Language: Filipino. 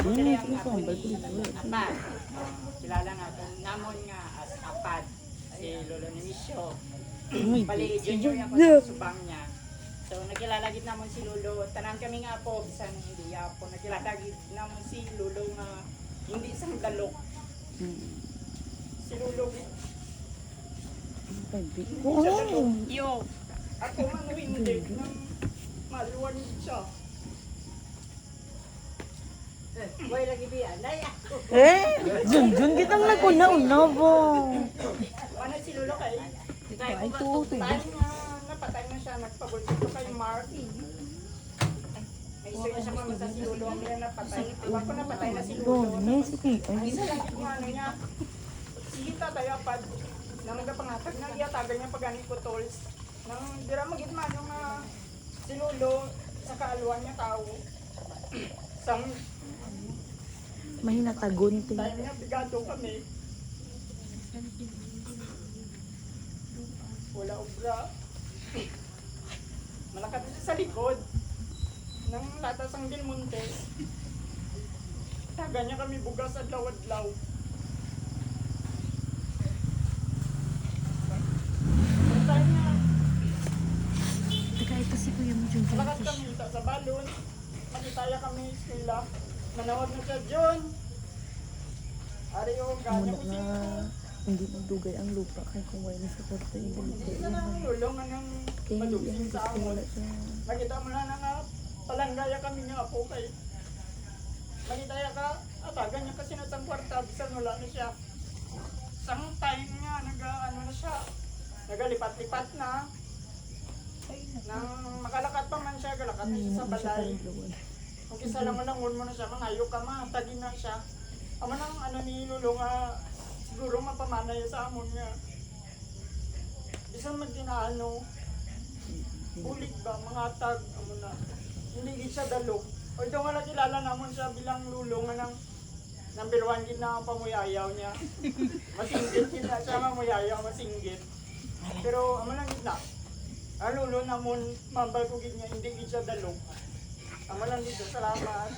Ini ang ako ni Apad. Kilala nga kung namon nga as Apad. Si Lolo ni Misyo. Bali, junior ako sa subang niya. So, nakilala gid namon si Lolo. Tanan kami nga po, bisan hindi po. Nakilala gid namon si Lolo nga hindi sang dalok. Si Lolo gid. Yo, ako man hindi nang maluwan siya. Boy lagi biyan. Jun kitang naguna-una po. Ano si Lolo kay? Ay, tutoy. Napatay na siya, nagpagulito kay Mark. May isa siya mamasa si Lolo ang nila napatay. Iwan ko napatay na si Lolo. Sige. Ang isa lang yung ano niya, si Tatay Apad, nang nagapangatag na iyatagan niya pag ko tolls. Nang dira magitman yung si Lolo sa kaaluan niya tao. Sang Mahinatagon ting. time niya, bigado kami. Wala obra. Malakat siya sa likod ng latas ang Del Montes. Taga niya kami bugas at lawadlaw. Ang time niya, Teka, ito si Kuya mo, Jun. malakat kami sa balon. Makitaya kami sila. Manawag na siya, John. Ari o, ganyan Muna ko na siya. hindi magdugay ang lupa kay kung wala sa korte yung Isa dito. na ang lulungan ng Kaya hindi madugsin yan sa gusto amon. wala siya. Nakita mo na nga, palanggaya kami nga po kay. Makitaya ka, atagan niya kasi na sa kwarta, bisan wala na siya. Sang time nga, ano na siya, nagalipat-lipat na. Nang makalakat pa man siya, galakat na siya sa balay. Kung isa lang mo na siya, mangayo ka ma, tagin na siya. Ama nang ano ni Lolo nga, siguro mapamanay sa amon nga. Bisan magdinaano, ulit ba, mga tag, amo na. Hindi siya dalok. O ito nga nakilala namon siya bilang Lulo nga ng number 1 gid na ang pamuyayaw niya. Masinggit gid na siya mamuyayaw, masinggit. Pero amo lang gid na. Ang Lulo namon, mambal ko gid niya, hindi gid siya dalok. Amo lang gid, salamat.